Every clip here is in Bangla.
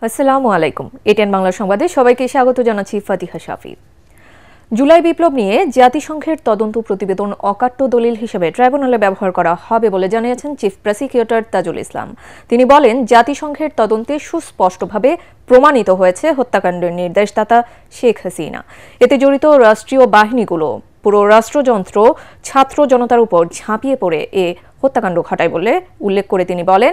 আসসালামু আলাইকুম। এটিএন বাংলা সংবাদে সবাইকে স্বাগত জানাচ্ছি ফাতিহা শাফি। জুলাই বিপ্লব নিয়ে জাতিসংঘের তদন্ত প্রতিবেদন অকাট্য দলিল হিসেবে ট্রাইব্যুনালে ব্যবহার করা হবে বলে জানিয়েছেন চিফ প্রসিকিউটর তাজুল ইসলাম। তিনি বলেন, জাতিসংঘের তদন্তে সুস্পষ্টভাবে প্রমাণিত হয়েছে হত্যাকাণ্ডের নির্দেশদাতা শেখ হাসিনা। এতে জড়িত রাষ্ট্রীয় বাহিনীগুলো পুরো রাষ্ট্রযন্ত্র ছাত্র জনতার উপর ঝাঁপিয়ে পড়ে এ হত্যাকাণ্ড ঘটায় বলে উল্লেখ করে তিনি বলেন,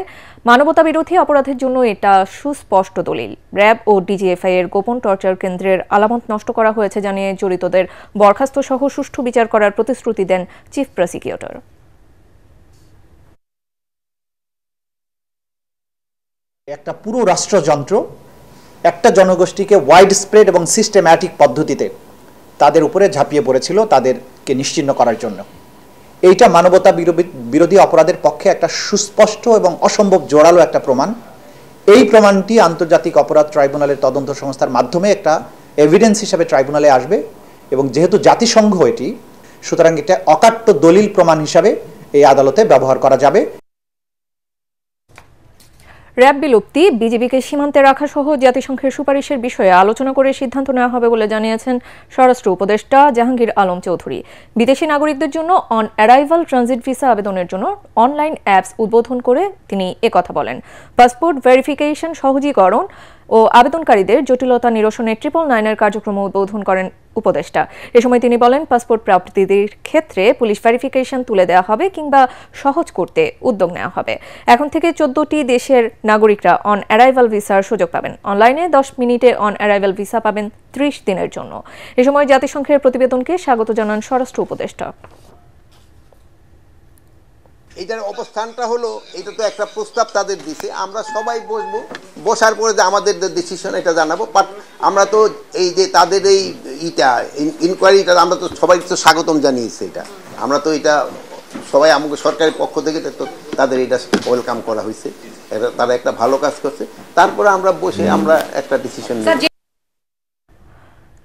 মানবতা বিরোধী অপরাধের জন্য এটা সুস্পষ্ট দলিল। র্যাব ও ডিজিএফআই এর গোপন টর্চার কেন্দ্রের আলামত নষ্ট করা হয়েছে জানিয়ে জড়িতদের বরখাস্ত সহ সুষ্ঠু বিচার করার প্রতিশ্রুতি দেন চিফ প্রসিকিউটর। একটা পুরো রাষ্ট্রযন্ত্র একটা জনগোষ্ঠীকে ওয়াইড স্প্রেড এবং সিস্টেম্যাটিক পদ্ধতিতে তাদের উপরে ঝাঁপিয়ে পড়েছিল তাদেরকে নিশ্চিহ্ন করার জন্য। এইটা মানবতা বিরোধী অপরাধের পক্ষে একটা সুস্পষ্ট এবং অসম্ভব জোরালো একটা প্রমাণ। এই প্রমাণটি আন্তর্জাতিক অপরাধ ট্রাইব্যুনালের তদন্ত সংস্থার মাধ্যমে একটা এভিডেন্স হিসেবে ট্রাইব্যুনালে আসবে এবং যেহেতু জাতিসংঘ এটি, সুতরাং এটা অকাট্য দলিল প্রমাণ হিসাবে এই আদালতে ব্যবহার করা যাবে। র্যাব বিলুপ্তি, বিজিবিকে সীমান্তে রাখা সহ জাতিসংঘের সুপারিশের বিষয়ে আলোচনা করে সিদ্ধান্ত নেওয়া হবে বলে জানিয়েছেন স্বরাষ্ট্র উপদেষ্টা জাহাঙ্গীর আলম চৌধুরী। বিদেশি নাগরিকদের জন্য অন অ্যারাইভাল ট্রানজিট ভিসা আবেদনের জন্য অনলাইন অ্যাপস উদ্বোধন করে তিনি একথা বলেন। পাসপোর্ট ভেরিফিকেশন সহজীকরণ ও আবেদনকারীদের জটিলতা নিরসনে 999 কার্যক্রম উদ্বোধন করেন উপদেষ্টা। এ সময় তিনি বলেন, পাসপোর্ট প্রাপ্তির ক্ষেত্রে পুলিশ ভেরিফিকেশন তুলে দেওয়া হবে কিংবা সহজ করতে উদ্যোগ নেওয়া হবে। এখন থেকে 14টি দেশের নাগরিকরা অন অ্যারাইভাল ভিসার সুযোগ পাবেন। অনলাইনে 10 মিনিটে অন অ্যারাইভাল ভিসা পাবেন 30 দিনের জন্য। এ সময় জাতিসংঘের প্রতিবেদনকে স্বাগত জানান স্বরাষ্ট্র উপদেষ্টা। এইটার অবস্থানটা হলো, এটা তো একটা প্রস্তাব তাদের দিছে, আমরা সবাই বসবো, বসার পরে যে আমাদের ডিসিশন এটা জানাবো। বাট আমরা তো এই যে তাদের এই ইনকোয়ারিটা আমরা তো সবাই তো স্বাগতম জানিয়েছি। এটা আমরা তো এটা সবাই আমাকে সরকারের পক্ষ থেকে তো তাদের এটা ওয়েলকাম করা হয়েছে, তারা একটা ভালো কাজ করছে। তারপরে আমরা বসে আমরা একটা ডিসিশন নেব।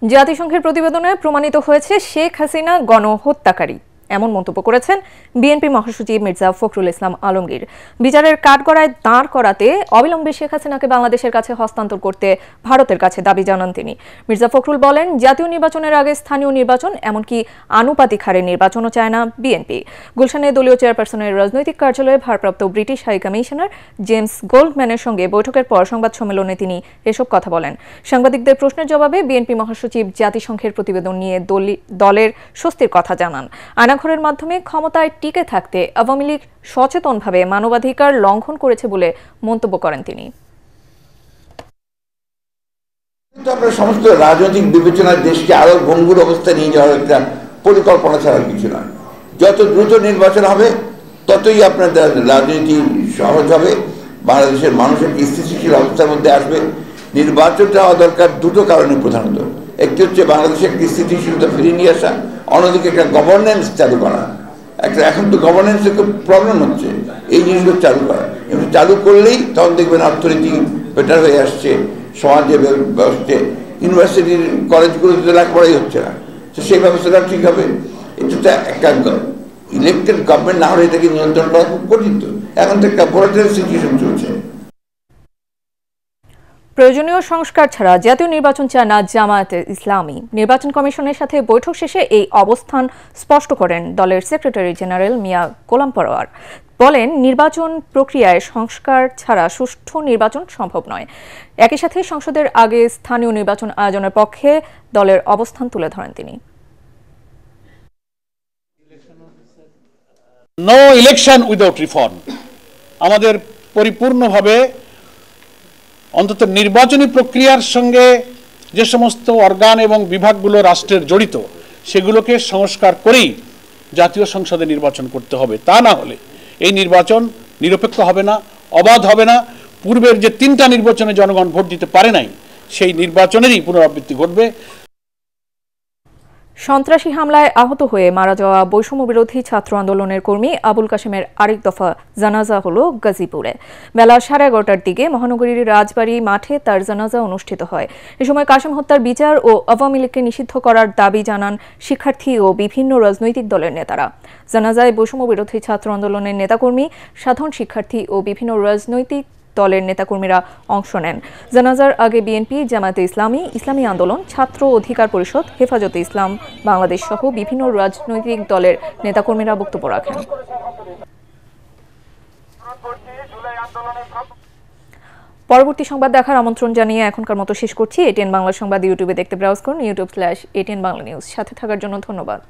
জাতিসংঘের প্রতিবেদনে প্রমাণিত হয়েছে শেখ হাসিনা গণহত্যাকারী, এমন মন্তব্য করেছেন বিএনপি মহাসচিব মির্জা ফখরুল ইসলাম আলমগীর। বিচারের কাঠগড়ায় দাঁড় করাতে অবিলম্বে শেখ হাসিনাকে বাংলাদেশের কাছে হস্তান্তর করতে ভারতের কাছে দাবি জানান তিনি। মির্জা ফখরুল বলেন, জাতীয় নির্বাচনের আগে স্থানীয় নির্বাচন, এমনকি আনুপাতিক হারে নির্বাচনও চায় না বিএনপি। গুলশানে দলীয় চেয়ারপারসনের রাজনৈতিক কার্যালয়ে ভারপ্রাপ্ত ব্রিটিশ হাই কমিশনার জেমস গোল্ডম্যানের সঙ্গে বৈঠকের পর সংবাদ সম্মেলনে তিনি এসব কথা বলেন। সাংবাদিকদের প্রশ্নের জবাবে বিএনপি মহাসচিব জাতিসংঘের প্রতিবেদন নিয়ে দলের স্বস্তির কথা জানান। আয়নাঘরের মাধ্যমে ক্ষমতায় টিকে থাকতে আওয়ামী লীগ সচেতনভাবে মানবাধিকার লঙ্ঘন করেছে বলে মন্তব্য করেন তিনি। আপনার সমস্ত রাজনৈতিক বিবেচনায় দেশকে আরো ভঙ্গুর অবস্থায় নিয়ে যাওয়ার একটা পরিকল্পনা ছাড়া কিছু নয়। যত দ্রুত নির্বাচন হবে ততই আপনাদের রাজনীতি সহজ হবে, বাংলাদেশের মানুষের স্থিতিশীল অবস্থার মধ্যে আসবে। নির্বাচনটা হওয়া দরকার দুটো কারণে প্রধানত। একটি হচ্ছে বাংলাদেশের একটি স্থিতিশীলতা ফিরিয়ে নিয়ে আসা, অন্যদিকে একটা গভর্নেন্স চালু করা। এখন তো গভর্নেন্সের খুব প্রবলেম হচ্ছে, এই জিনিসগুলো চালু করা। এবং চালু করলেই তখন দেখবেন অর্থনীতি বেটার হয়ে আসছে, সমাজের ব্যবস্থা, ইউনিভার্সিটির কলেজগুলোতে লেখাপড়াই হচ্ছে না, তো সেই ব্যবস্থাটা ঠিক হবে। এটা একটা ইলেকটেড গভর্নমেন্ট না হলে এটাকে নিয়ন্ত্রণ করা খুব কঠিন। তো এখন তো একটা ভোলাটাইল সিচুয়েশন চলছে। প্রয়োজনীয় সংস্কার ছাড়া জাতীয় নির্বাচন চায় না জামায়াতে ইসলামী। নির্বাচন কমিশনের সাথে বৈঠক শেষে এই অবস্থান স্পষ্ট করেন দলের সেক্রেটারি জেনারেল মিয়া গোলাম পরোয়ার। বলেন, নির্বাচন প্রক্রিয়ায় সংস্কার ছাড়া সুষ্ঠু নির্বাচন সম্ভব নয়। একই সাথে সংসদের আগে স্থানীয় নির্বাচন আয়োজনের পক্ষে দলের অবস্থান তুলে ধরেন তিনি। No election without reform. আমাদের পরিপূর্ণভাবে অন্তত নির্বাচনী প্রক্রিয়ার সঙ্গে যে সমস্ত অর্গান এবং বিভাগগুলো রাষ্ট্রের জড়িত সেগুলোকে সংস্কার করেই জাতীয় সংসদে নির্বাচন করতে হবে। তা না হলে এই নির্বাচন নিরপেক্ষ হবে না, অবাধ হবে না। পূর্বের যে 3টা নির্বাচনে জনগণ ভোট দিতে পারে নাই, সেই নির্বাচনেরই পুনরাবৃত্তি ঘটবে। সন্ত্রাসী হামলায় আহত হয়ে মারা যাওয়া বৈষম্য বিরোধী ছাত্র আন্দোলনের কর্মী আবুল কাশেমের আরেক দফা জানাজা হলো গাজীপুরে। বেলা 11:30টার দিকে মহানগরীর রাজবাড়ী মাঠে তার জানাজা অনুষ্ঠিত হয়। এ সময় কাশেম হত্যার বিচার ও আওয়ামী লীগকে নিষিদ্ধ করার দাবি জানান শিক্ষার্থী ও বিভিন্ন রাজনৈতিক দলের নেতারা। জানাজায় বৈষম্য বিরোধী ছাত্র আন্দোলনের নেতাকর্মী, সাধারণ শিক্ষার্থী ও বিভিন্ন রাজনৈতিক দলের নেতাকর্মীরা অংশ নেন। জানাজার আগে বিএনপি, জামায়াতে ইসলামী, ইসলামী আন্দোলন, ছাত্র অধিকার পরিষদ, হেফাজতে ইসলাম বাংলাদেশ সহ বিভিন্ন রাজনৈতিক দলের নেতাকর্মীরা বক্তব্য রাখেন। পরবর্তী সংবাদ দেখার আমন্ত্রণ জানিয়ে এখনকার মতো শেষ করছি। এটিএন বাংলা সংবাদ ইউটিউবে দেখতে ব্রাউজ করুন, youtube/ATN Bangla News। সাথে থাকার জন্য ধন্যবাদ।